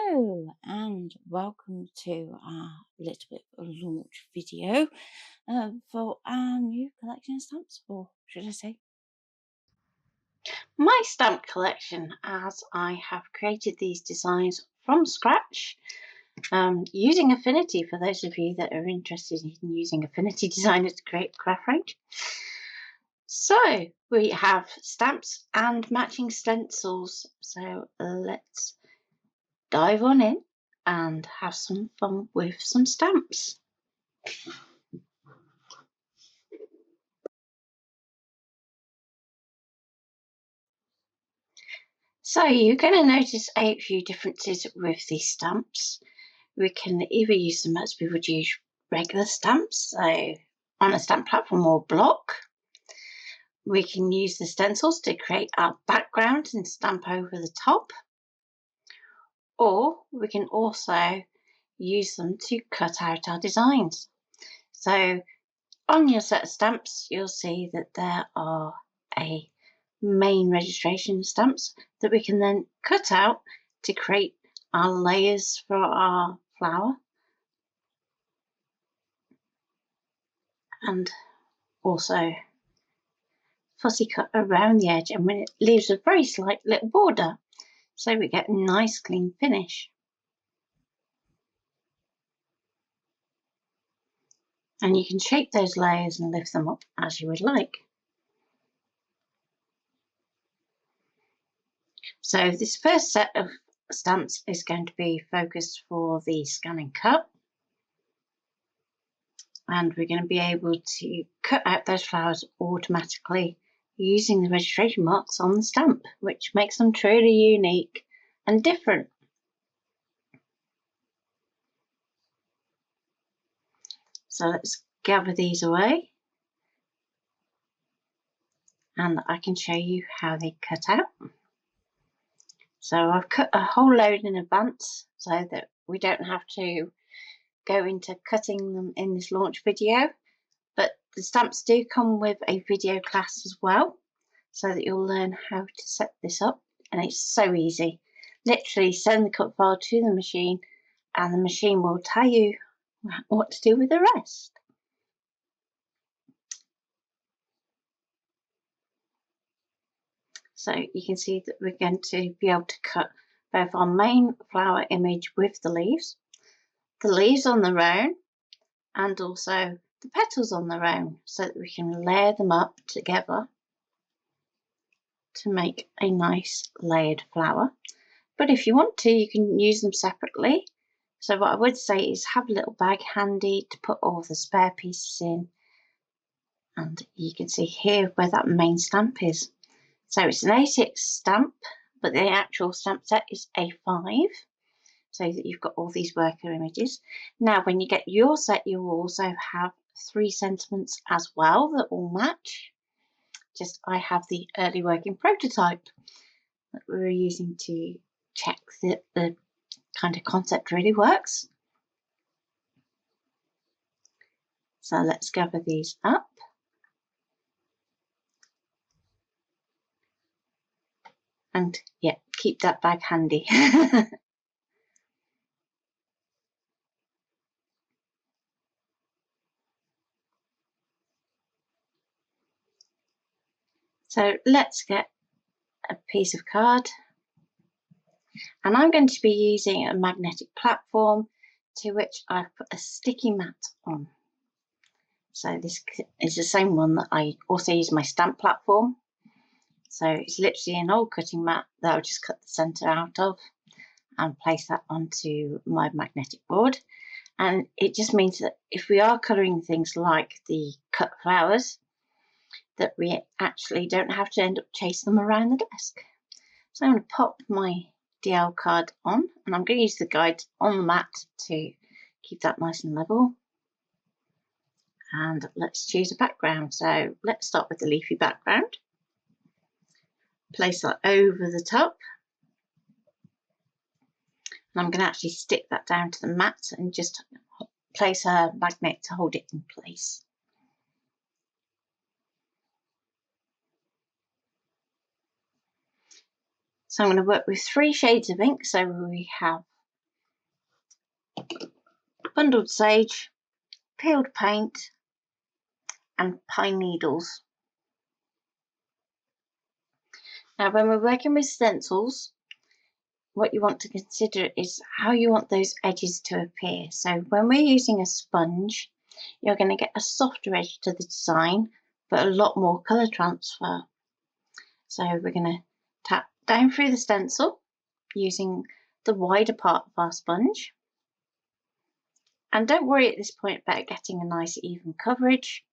Hello and welcome to our little bit of a launch video for our new collection of stamps, or should I say? My stamp collection, as I have created these designs from scratch using Affinity, for those of you that are interested in using Affinity Designer to create craft range. So we have stamps and matching stencils, so let's dive on in and have some fun with some stamps. So you're going to notice a few differences with these stamps. We can either use them as we would use regular stamps, so on a stamp platform or block. We can use the stencils to create our background and stamp over the top, or we can also use them to cut out our designs. So on your set of stamps, you'll see that there are a main registration stamps that we can then cut out to create our layers for our flower, and also fussy cut around the edge, and when it leaves a very slight little border, so we get a nice clean finish. And you can shape those layers and lift them up as you would like. So this first set of stamps is going to be focused for the scan and cut, and we're going to be able to cut out those flowers automatically using the registration marks on the stamp, which makes them truly unique and different. So let's gather these away, and I can show you how they cut out. So I've cut a whole load in advance so that we don't have to go into cutting them in this launch video, but the stamps do come with a video class as well, so that you'll learn how to set this up, and it's so easy. Literally send the cut file to the machine and the machine will tell you what to do with the rest. So you can see that we're going to be able to cut both our main flower image with the leaves on their own, and also the petals on their own, so that we can layer them up together to make a nice layered flower. But if you want to, you can use them separately. So what I would say is have a little bag handy to put all the spare pieces in, and you can see here where that main stamp is. So it's an A6 stamp, but the actual stamp set is A5, so that you've got all these worker images. Now when you get your set, you will also have 3 sentiments as well that will match. Just I have the early working prototype that we were using to check that the kind of concept really works. So let's gather these up. And yeah, keep that bag handy. So let's get a piece of card, and I'm going to be using a magnetic platform to which I've put a sticky mat on. So this is the same one that I also use my stamp platform. So it's literally an old cutting mat that I'll just cut the centre out of and place that onto my magnetic board. And it just means that if we are colouring things like the cut flowers, that we actually don't have to end up chasing them around the desk. So I'm going to pop my DL card on, and I'm going to use the guide on the mat to keep that nice and level. And let's choose a background. So let's start with the leafy background. Place that over the top. And I'm going to actually stick that down to the mat and just place a magnet to hold it in place. So I'm going to work with 3 shades of ink. So we have bundled sage, peeled paint and pine needles. Now when we're working with stencils, what you want to consider is how you want those edges to appear. So when we're using a sponge, you're going to get a softer edge to the design, but a lot more colour transfer. So we're going to tap down through the stencil using the wider part of our sponge. And don't worry at this point about getting a nice even coverage.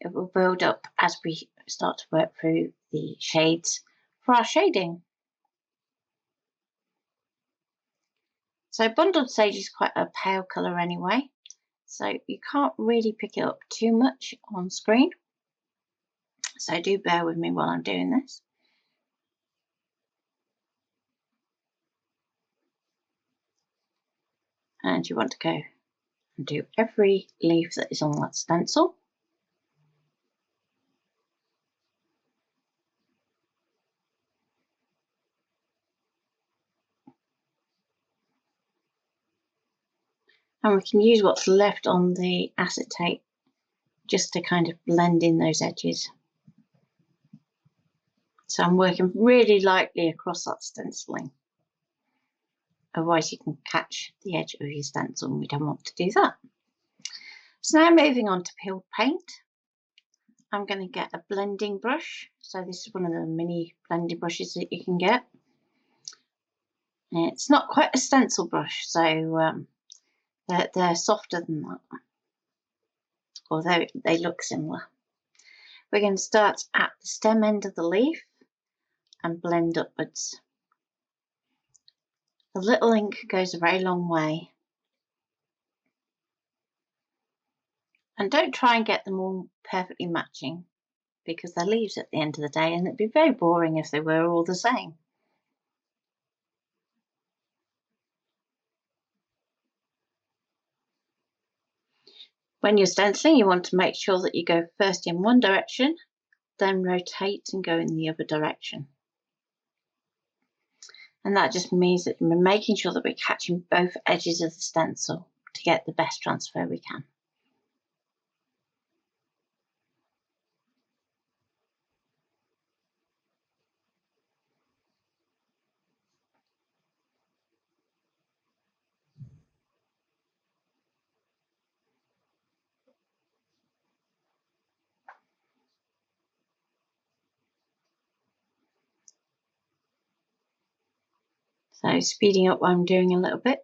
It will build up as we start to work through the shades for our shading. So bundled sage is quite a pale colour anyway, so you can't really pick it up too much on screen. So do bear with me while I'm doing this. And you want to go and do every leaf that is on that stencil. And we can use what's left on the acetate just to kind of blend in those edges. So I'm working really lightly across that stenciling. Otherwise you can catch the edge of your stencil and we don't want to do that. So now moving on to peeled paint. I'm going to get a blending brush. So this is one of the mini blending brushes that you can get. It's not quite a stencil brush, so they're softer than that, although they look similar. We're going to start at the stem end of the leaf and blend upwards. The little ink goes a very long way. And don't try and get them all perfectly matching, because they're leaves at the end of the day and it'd be very boring if they were all the same. When you're stenciling, you want to make sure that you go first in one direction, then rotate and go in the other direction. And that just means that we're making sure that we're catching both edges of the stencil to get the best transfer we can. So speeding up what I'm doing a little bit.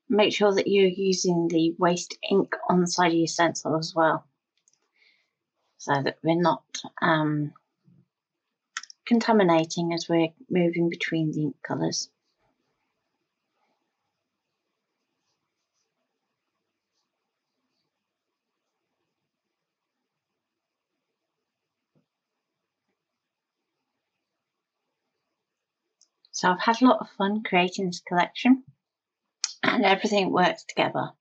Make sure that you're using the waste ink on the side of your stencil as well, so that we're not contaminating as we're moving between the ink colours. So I've had a lot of fun creating this collection and everything works together.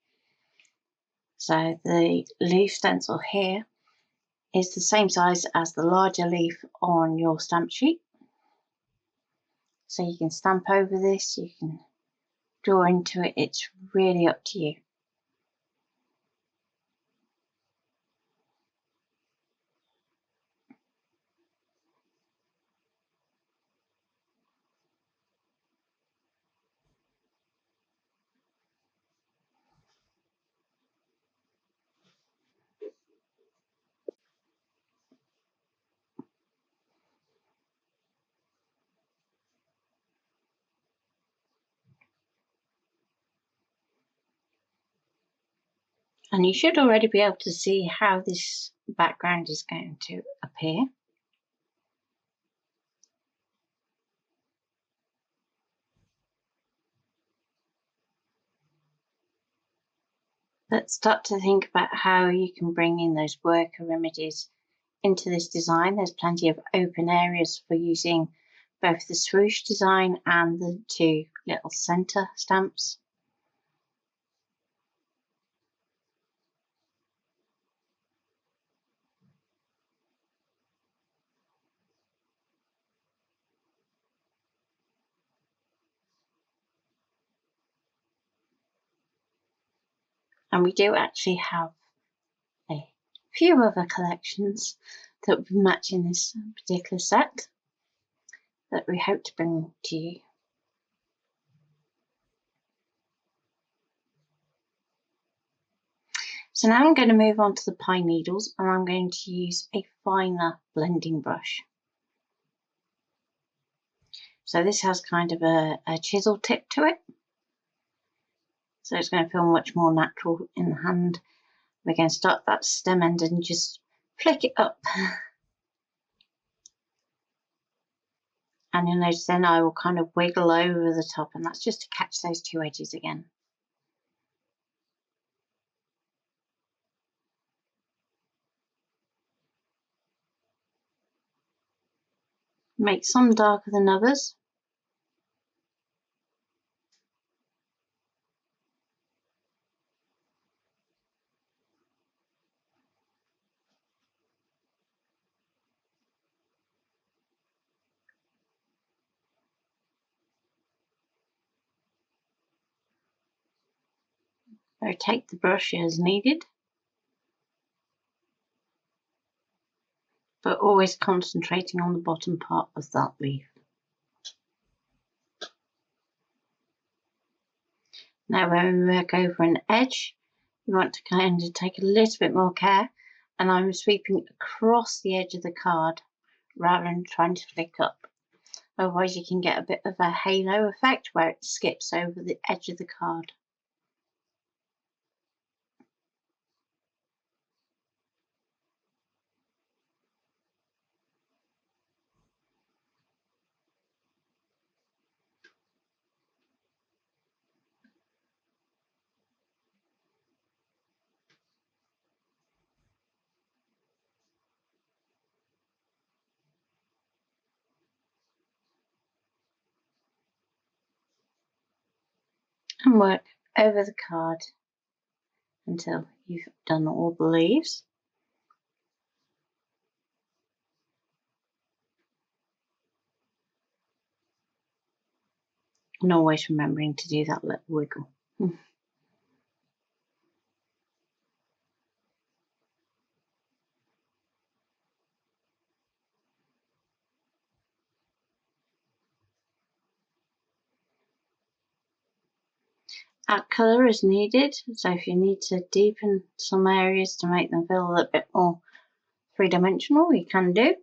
So the leaf stencil here is the same size as the larger leaf on your stamp sheet. So you can stamp over this, you can draw into it, it's really up to you. And you should already be able to see how this background is going to appear. Let's start to think about how you can bring in those worker images into this design. There's plenty of open areas for using both the swoosh design and the two little centre stamps. And we do actually have a few other collections that will be matching this particular set that we hope to bring to you. So now I'm going to move on to the pine needles, and I'm going to use a finer blending brush. So this has kind of a chisel tip to it, so it's going to feel much more natural in the hand. We're going to start that stem end and just flick it up. And you'll notice then I will kind of wiggle over the top, and that's just to catch those two edges again. Make some darker than others. Rotate the brush as needed, but always concentrating on the bottom part of that leaf. Now when we work over an edge, you want to kind of take a little bit more care, and I'm sweeping across the edge of the card rather than trying to flick up. Otherwise you can get a bit of a halo effect where it skips over the edge of the card. And work over the card until you've done all the leaves. And always remembering to do that little wiggle. Add colour as needed, so if you need to deepen some areas to make them feel a little bit more three-dimensional, you can do.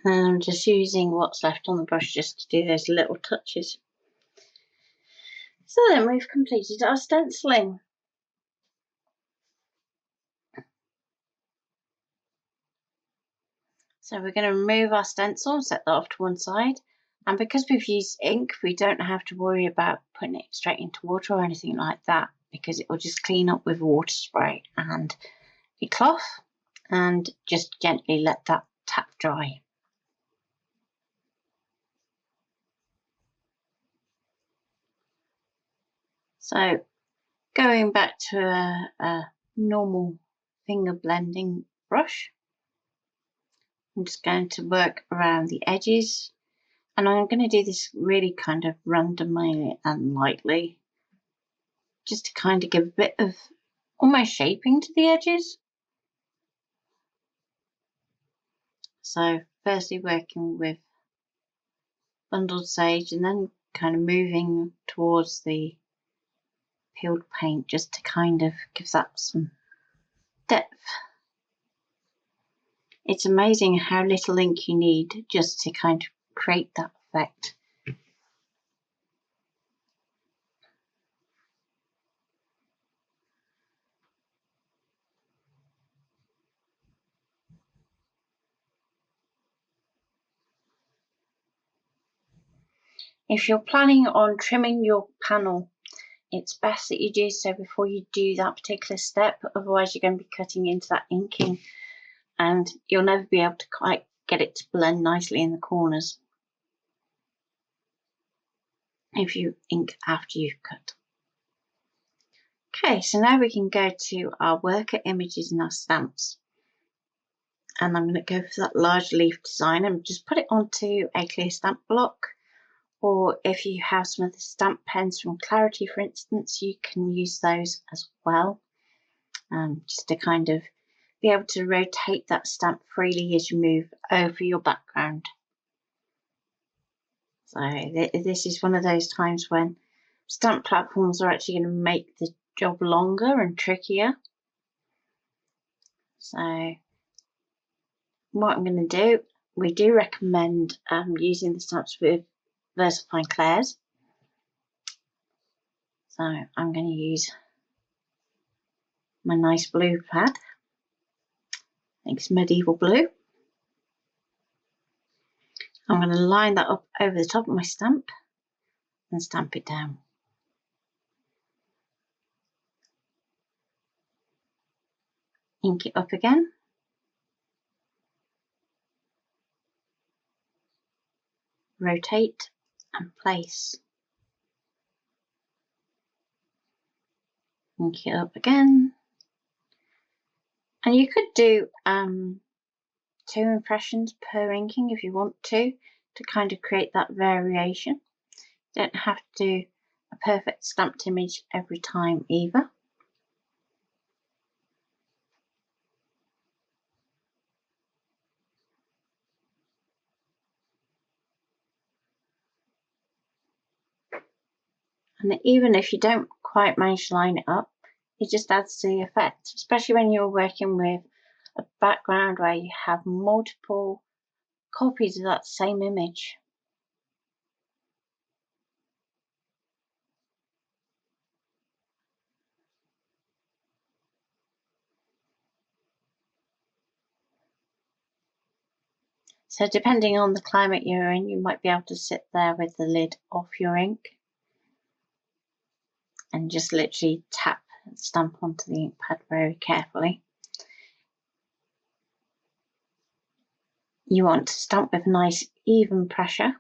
And I'm just using what's left on the brush just to do those little touches. So then we've completed our stenciling. So we're going to remove our stencil and set that off to one side. And because we've used ink, we don't have to worry about putting it straight into water or anything like that, because it will just clean up with water spray and a cloth, and just gently let that tap dry. So going back to a normal finger blending brush, I'm just going to work around the edges, and I'm going to do this really kind of randomly and lightly, just to kind of give a bit of almost shaping to the edges. So firstly working with bundled sage, and then kind of moving towards the peeled paint just to kind of give that some depth. It's amazing how little ink you need just to kind of create that effect. If you're planning on trimming your panel, it's best that you do so before you do that particular step, otherwise you're going to be cutting into that inking and you'll never be able to quite get it to blend nicely in the corners if you ink after you've cut. Okay, so now we can go to our worker images and our stamps. And I'm going to go for that large leaf design and just put it onto a clear stamp block. Or if you have some of the stamp pens from Clarity, for instance, you can use those as well, just to kind of be able to rotate that stamp freely as you move over your background. So this is one of those times when stamp platforms are actually going to make the job longer and trickier. So what I'm going to do, we do recommend using the stamps with VersaFine Clairs. So I'm going to use my nice blue pad. I think it's Medieval Blue. I'm going to line that up over the top of my stamp and stamp it down. Ink it up again. Rotate and place. Ink it up again. And you could do 2 impressions per inking if you want to kind of create that variation. You don't have to do a perfect stamped image every time either. And even if you don't quite manage to line it up, it just adds to the effect, especially when you're working with a background where you have multiple copies of that same image. So depending on the climate you're in, you might be able to sit there with the lid off your ink and just literally tap and stamp onto the ink pad very carefully. You want to stamp with nice even pressure.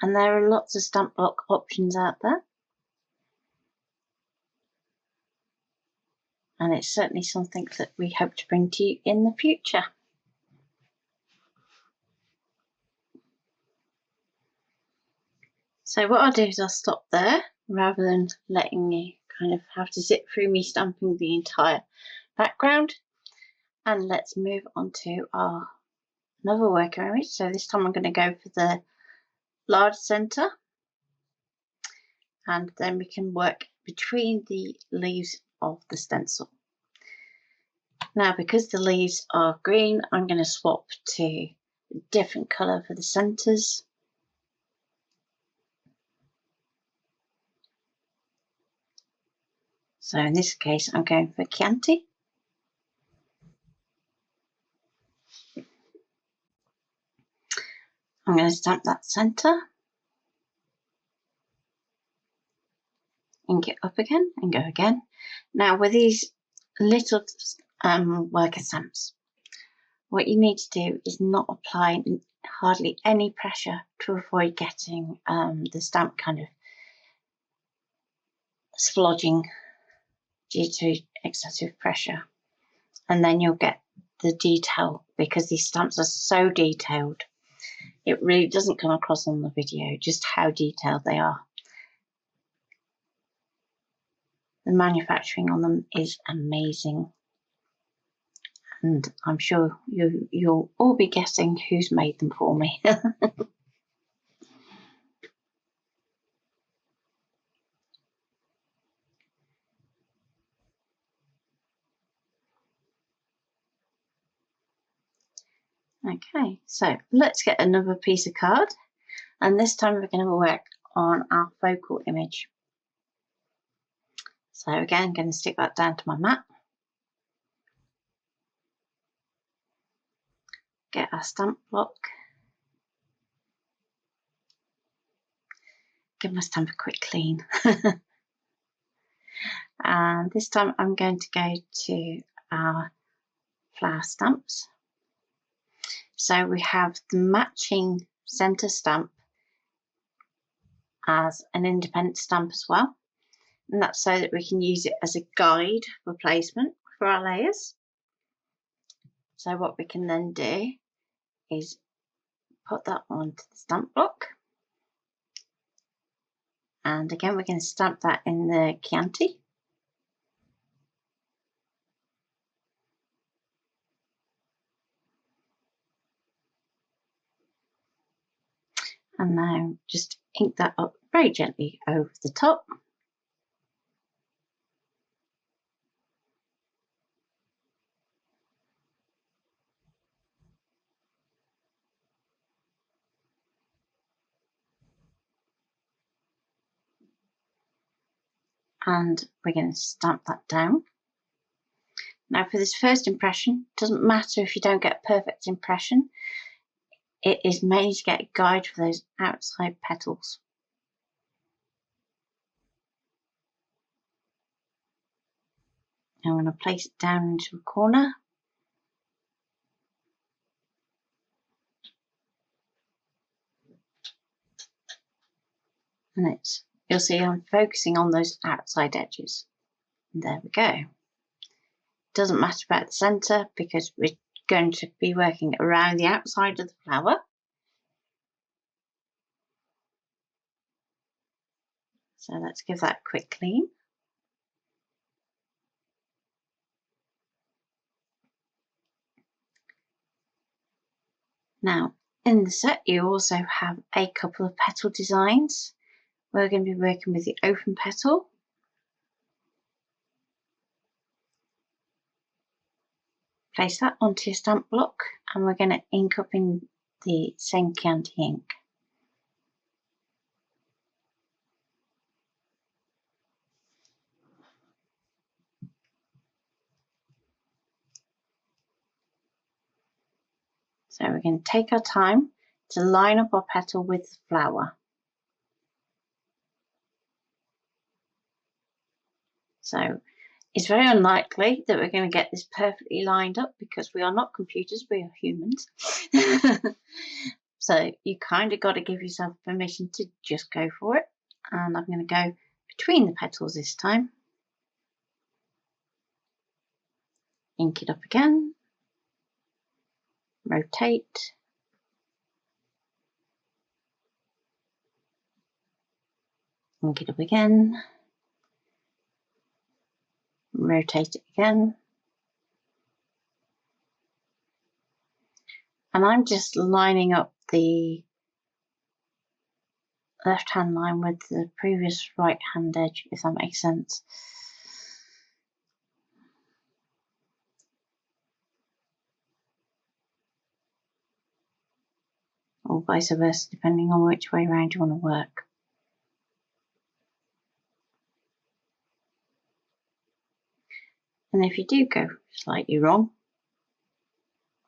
And there are lots of stamp block options out there. And it's certainly something that we hope to bring to you in the future. So what I'll do is I'll stop there rather than letting you kind of have to sit through me stamping the entire background. And let's move on to our another worker image. So this time I'm going to go for the large centre, and then we can work between the leaves of the stencil. Now, because the leaves are green, I'm going to swap to a different colour for the centres. So in this case, I'm going for Chianti. I'm going to stamp that centre, ink it up again and go again. Now with these little worker stamps, what you need to do is not apply hardly any pressure to avoid getting the stamp kind of splodging due to excessive pressure, and then you'll get the detail, because these stamps are so detailed. It really doesn't come across on the video just how detailed they are. The manufacturing on them is amazing, and I'm sure you'll all be guessing who's made them for me. Okay, so let's get another piece of card, and this time we're going to work on our focal image. So again, I'm going to stick that down to my mat. Get our stamp block. give my stamp a quick clean. And this time I'm going to go to our flower stamps. So we have the matching centre stamp as an independent stamp as well, and that's so that we can use it as a guide for placement for our layers. So what we can then do is put that onto the stamp block, and again we're going to stamp that in the Chianti. And now just ink that up very gently over the top. And we're going to stamp that down. Now for this first impression, it doesn't matter if you don't get a perfect impression. It is mainly to get a guide for those outside petals. I'm going to place it down into a corner. And you'll see I'm focusing on those outside edges. And there we go. It doesn't matter about the centre because we're going to be working around the outside of the flower. So let's give that a quick clean. Now, in the set, you also have a couple of petal designs. We're going to be working with the open petal. Place that onto your stamp block, and we're going to ink up in the same Chianti ink. So we're going to take our time to line up our petal with the flower. So it's very unlikely that we're going to get this perfectly lined up because we are not computers, we are humans. So you kind of got to give yourself permission to just go for it. And I'm going to go between the petals this time. Ink it up again. Rotate. Ink it up again. Rotate it again. And I'm just lining up the left hand line with the previous right hand edge, if that makes sense. Or vice versa, depending on which way around you want to work. And if you do go slightly wrong,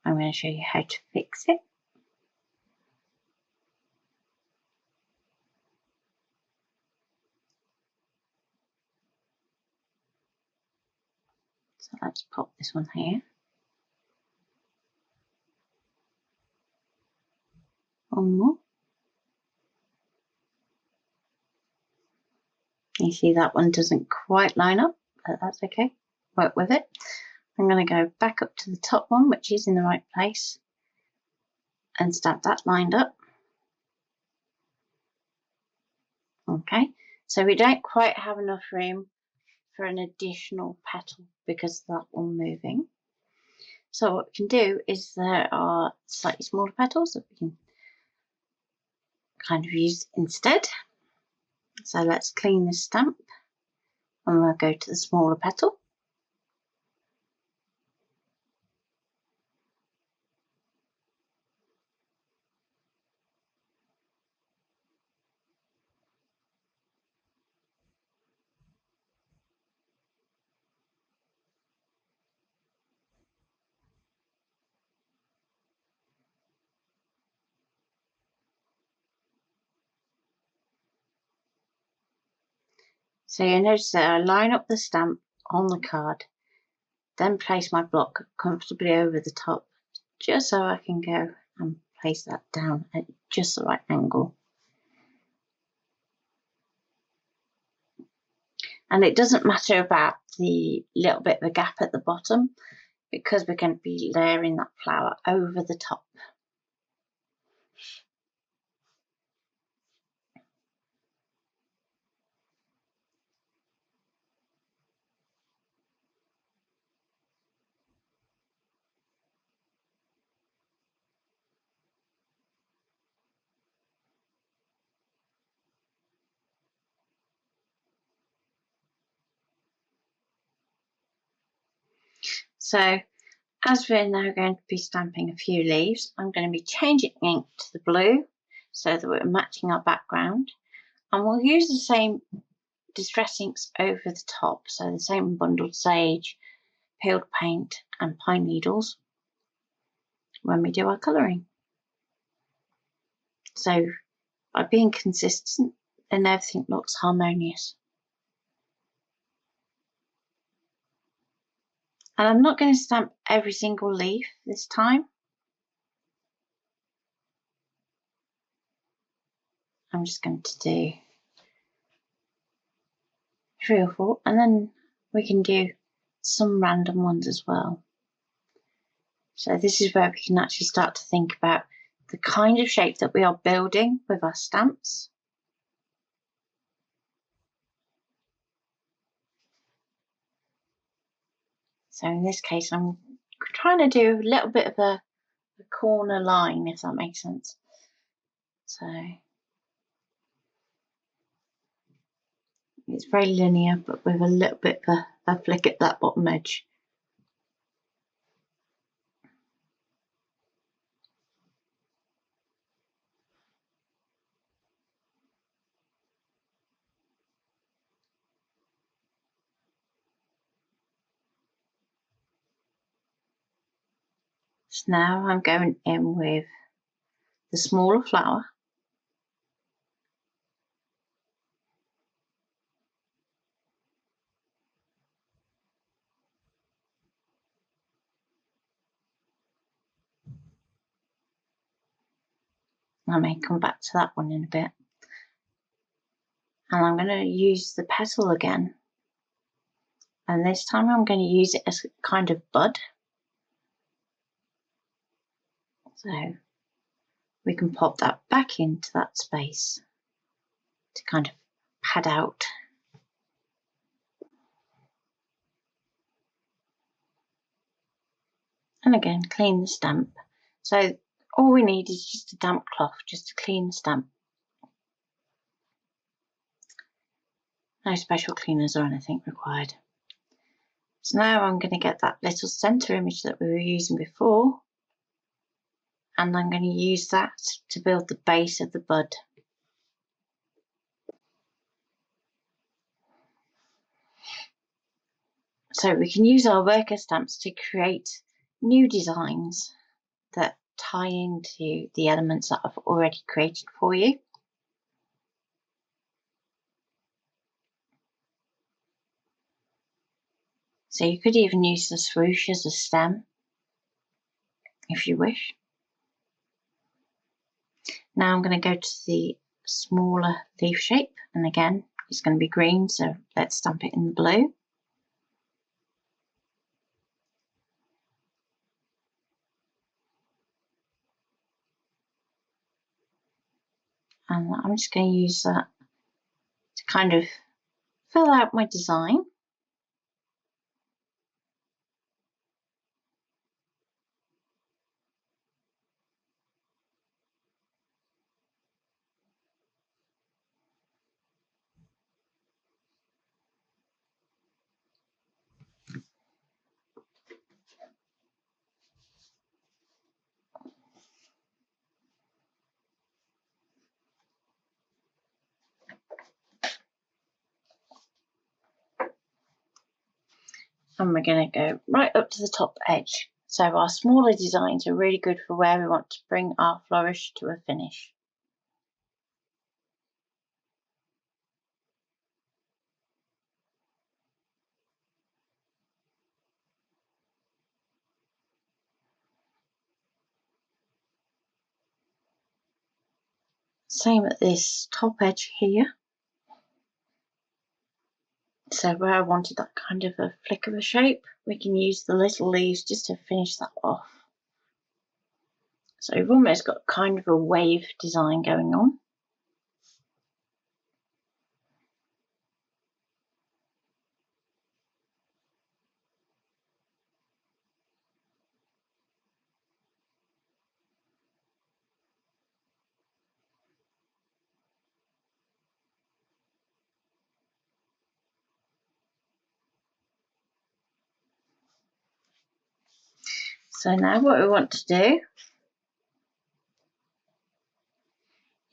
I'm going to show you how to fix it. So let's pop this one here. One more. You see that one doesn't quite line up, but that's okay. Work with it. I'm going to go back up to the top one, which is in the right place, and stamp that lined up. Okay, so we don't quite have enough room for an additional petal because of that one moving. So what we can do is there are slightly smaller petals that we can kind of use instead. So let's clean this stamp and we'll go to the smaller petal. So you notice that I line up the stamp on the card, then place my block comfortably over the top, just so I can go and place that down at just the right angle. And it doesn't matter about the little bit of a gap at the bottom, because we're going to be layering that flower over the top. So as we're now going to be stamping a few leaves, I'm going to be changing ink to the blue so that we're matching our background, and we'll use the same distress inks over the top, so the same bundled sage, peeled paint and pine needles when we do our colouring. So by being consistent, then everything looks harmonious. And I'm not going to stamp every single leaf this time. I'm just going to do 3 or 4, and then we can do some random ones as well. So this is where we can actually start to think about the kind of shape that we are building with our stamps. So in this case, I'm trying to do a little bit of a corner line, if that makes sense. So it's very linear, but with a little bit of a flick at that bottom edge. So now I'm going in with the smaller flower. I may come back to that one in a bit. And I'm going to use the petal again. And this time I'm going to use it as a kind of bud. So we can pop that back into that space to kind of pad out. And again, clean the stamp. So all we need is just a damp cloth just to clean the stamp. No special cleaners or anything required. So now I'm going to get that little centre image that we were using before, and I'm going to use that to build the base of the bud. So we can use our worker stamps to create new designs that tie into the elements that I've already created for you. So you could even use the swoosh as a stem if you wish. Now I'm going to go to the smaller leaf shape, and again it's going to be green, so let's stamp it in the blue. And I'm just going to use that to kind of fill out my design. And we're going to go right up to the top edge. So our smaller designs are really good for where we want to bring our flourish to a finish. Same at this top edge here. So where I wanted that kind of a flick of a shape, we can use the little leaves just to finish that off. So we've almost got kind of a wave design going on. So now what we want to do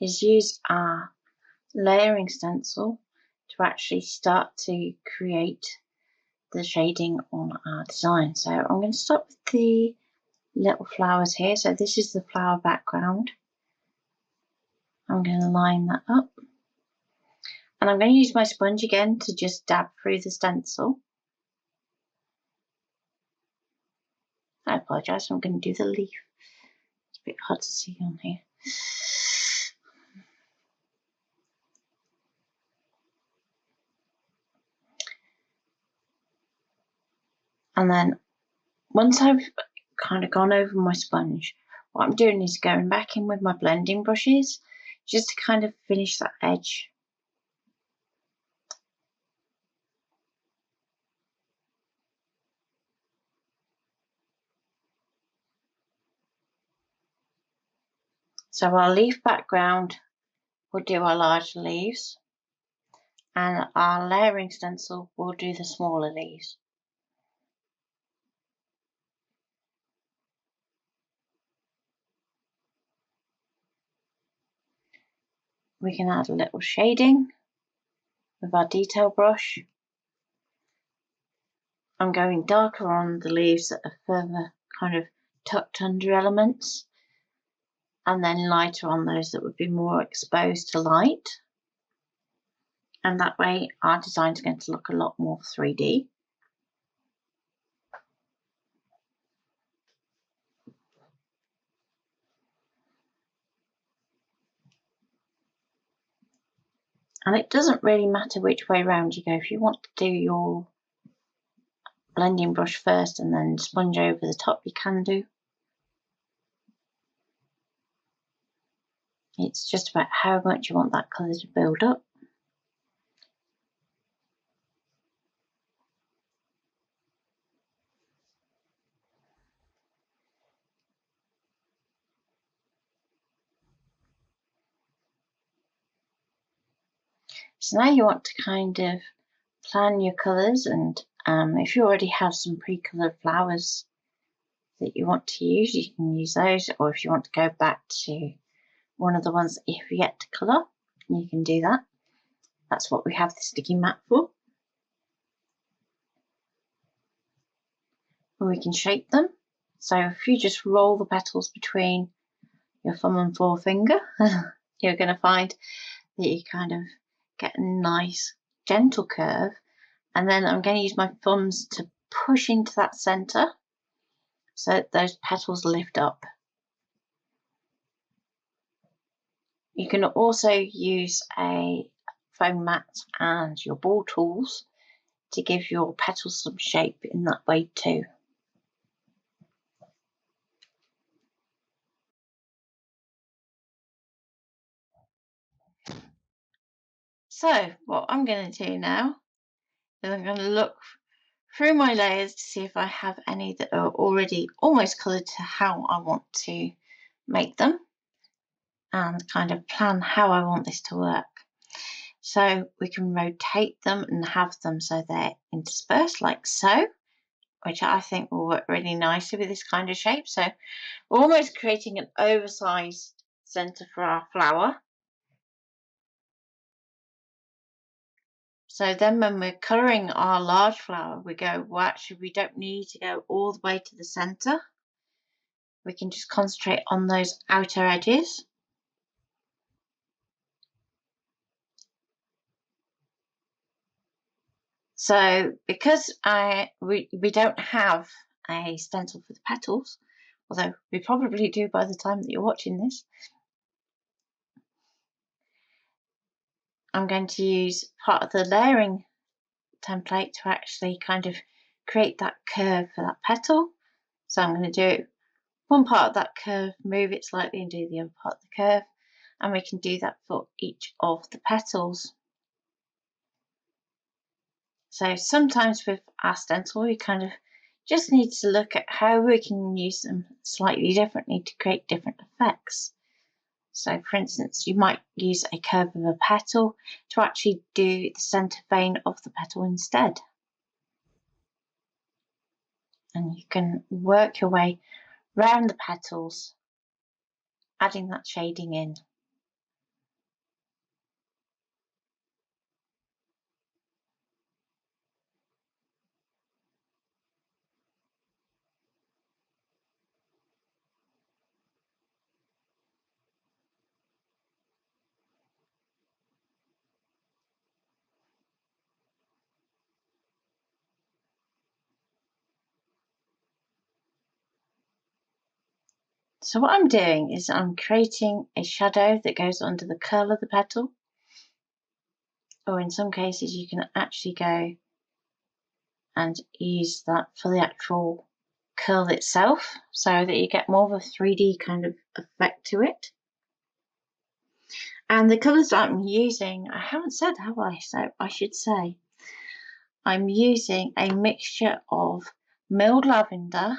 is use our layering stencil to actually start to create the shading on our design. So I'm going to start with the little flowers here. So this is the flower background. I'm going to line that up. And I'm going to use my sponge again to just dab through the stencil. I apologise, I'm going to do the leaf. It's a bit hard to see on here. And then once I've kind of gone over my sponge, what I'm doing is going back in with my blending brushes just to kind of finish that edge. So our leaf background will do our larger leaves, and our layering stencil will do the smaller leaves. We can add a little shading with our detail brush. I'm going darker on the leaves that are further kind of tucked under elements, and then lighter on those that would be more exposed to light. And that way our design is going to look a lot more 3D. And it doesn't really matter which way around you go. If you want to do your blending brush first and then sponge over the top, you can do. It's just about how much you want that colour to build up. So now you want to kind of plan your colours, and if you already have some pre-coloured flowers that you want to use, you can use those, or if you want to go back to one of the ones that you've yet to colour, you can do that. That's what we have the sticky mat for. And we can shape them. So if you just roll the petals between your thumb and forefinger, you're going to find that you kind of get a nice gentle curve. And then I'm going to use my thumbs to push into that centre so that those petals lift up. You can also use a foam mat and your ball tools to give your petals some shape in that way too. So what I'm going to do now is I'm going to look through my layers to see if I have any that are already almost coloured to how I want to make them, and kind of plan how I want this to work. So we can rotate them and have them so they're interspersed like so, which I think will work really nicely with this kind of shape. So we're almost creating an oversized centre for our flower. So then when we're colouring our large flower, we go, well, actually, we don't need to go all the way to the centre. We can just concentrate on those outer edges. So because we don't have a stencil for the petals, although we probably do by the time that you're watching this, I'm going to use part of the layering template to actually kind of create that curve for that petal. So I'm going to do one part of that curve, move it slightly and do the other part of the curve, and we can do that for each of the petals. So sometimes with our stencil we kind of just need to look at how we can use them slightly differently to create different effects. So for instance, you might use a curve of a petal to actually do the centre vein of the petal instead. And you can work your way round the petals, adding that shading in. So what I'm doing is I'm creating a shadow that goes under the curl of the petal, or in some cases you can actually go and use that for the actual curl itself so that you get more of a 3D kind of effect to it. And the colours that I'm using, I haven't said, have I? So I should say I'm using a mixture of milled lavender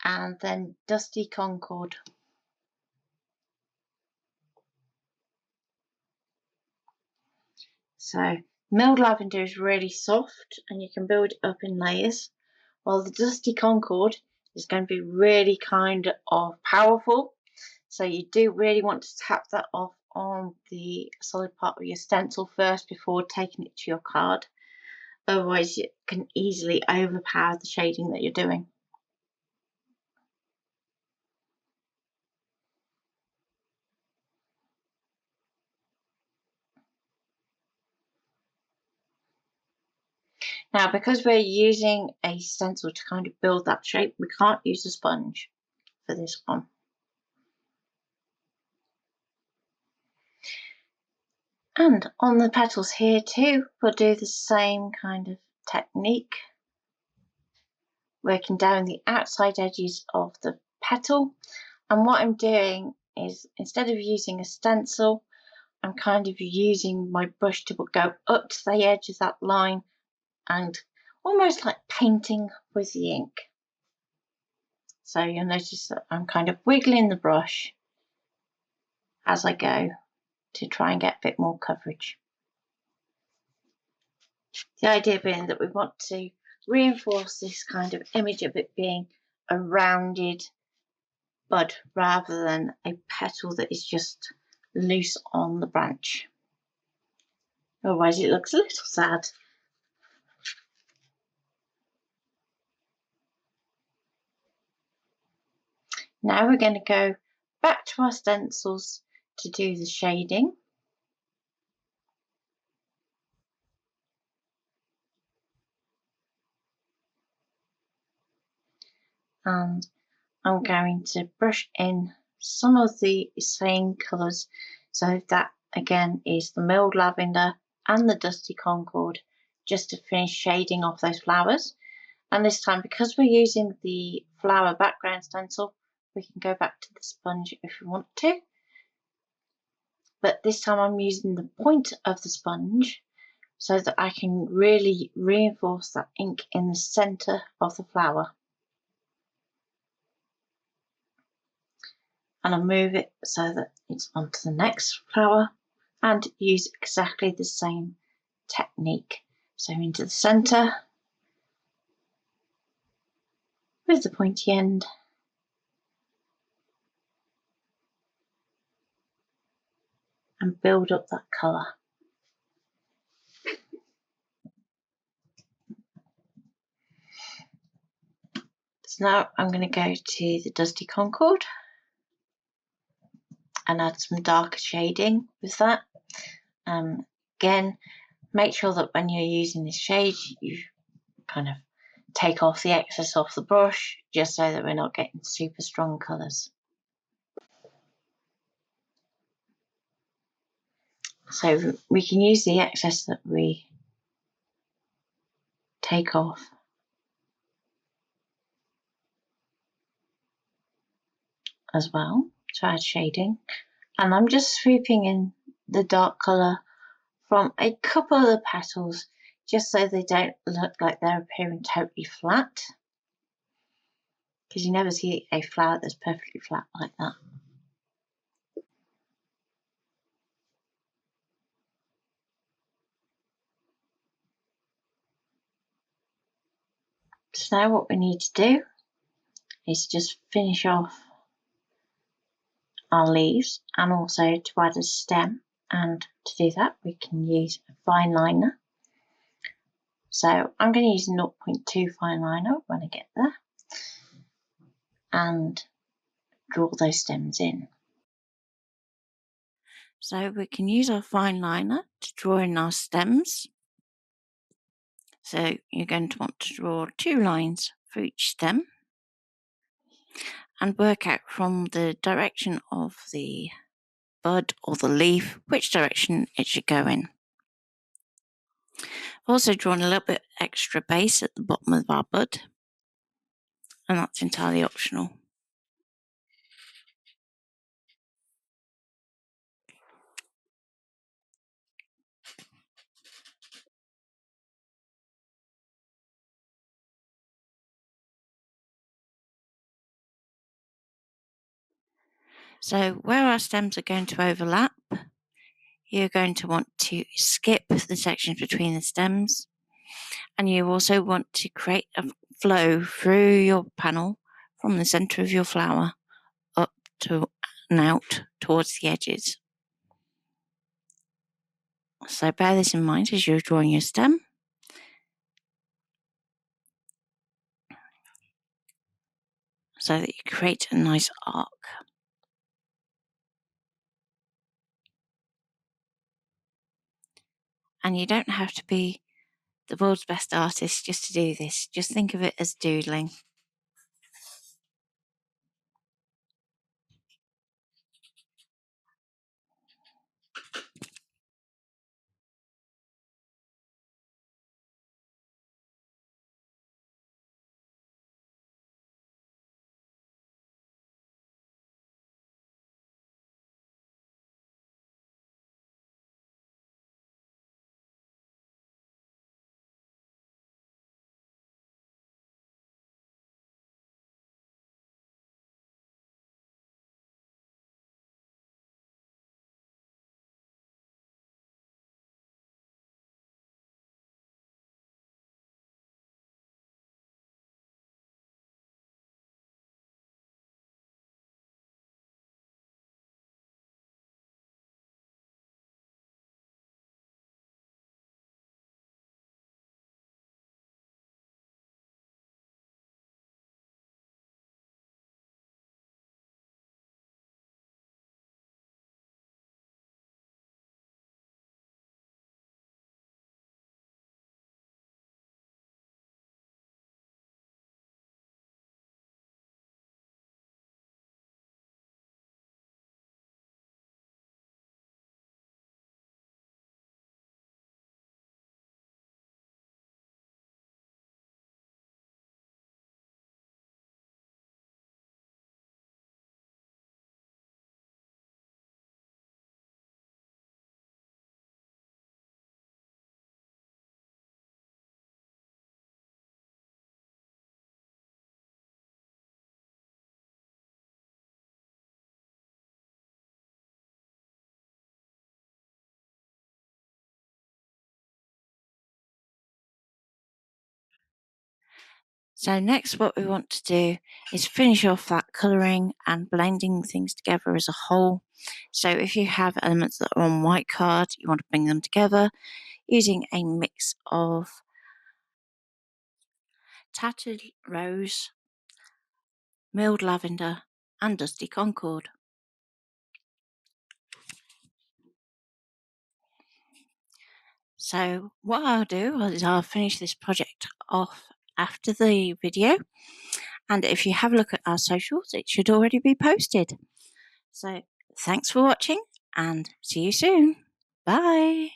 and then Dusty Concord. So milled lavender is really soft and you can build it up in layers, while the Dusty Concord is going to be really kind of powerful. So you do really want to tap that off on the solid part of your stencil first before taking it to your card. Otherwise it can easily overpower the shading that you're doing. Now, because we're using a stencil to kind of build that shape, we can't use a sponge for this one. And on the petals here too, we'll do the same kind of technique, working down the outside edges of the petal. And what I'm doing is, instead of using a stencil, I'm kind of using my brush to go up to the edge of that line and almost like painting with the ink. So you'll notice that I'm kind of wiggling the brush as I go to try and get a bit more coverage. The idea being that we want to reinforce this kind of image of it being a rounded bud rather than a petal that is just loose on the branch. Otherwise it looks a little sad. Now we're going to go back to our stencils to do the shading. And I'm going to brush in some of the same colours. So that again is the milled lavender and the Dusty Concord, just to finish shading off those flowers. And this time, because we're using the flower background stencil, we can go back to the sponge if we want to. But this time I'm using the point of the sponge so that I can really reinforce that ink in the centre of the flower. And I'll move it so that it's onto the next flower and use exactly the same technique. So into the centre with the pointy end, and build up that colour. So now I'm going to go to the Dusty Concord and add some darker shading with that. Again, make sure that when you're using this shade, you kind of take off the excess off the brush, just so that we're not getting super strong colours. So we can use the excess that we take off. As well to add shading, and I'm just sweeping in the dark colour from a couple of the petals just so they don't look like they're appearing totally flat, because you never see a flower that's perfectly flat like that. So now what we need to do is just finish off our leaves, and also to add a stem, and to do that we can use a fine liner. So I'm going to use 0.2 fine liner when I get there and draw those stems in. So we can use our fine liner to draw in our stems. So you're going to want to draw 2 lines for each stem and work out from the direction of the bud or the leaf which direction it should go in. I've also drawn a little bit extra base at the bottom of our bud, and that's entirely optional. So where our stems are going to overlap, you're going to want to skip the sections between the stems, and you also want to create a flow through your panel from the centre of your flower up to and out towards the edges. So bear this in mind as you're drawing your stem. So that you create a nice arc. And you don't have to be the world's best artist just to do this. Just think of it as doodling. So next what we want to do is finish off that colouring and blending things together as a whole. So if you have elements that are on white card, you want to bring them together using a mix of tattered rose, milled lavender and dusty concord. So what I'll do is I'll finish this project off after the video, and if you have a look at our socials, it should already be posted. So thanks for watching and see you soon. Bye.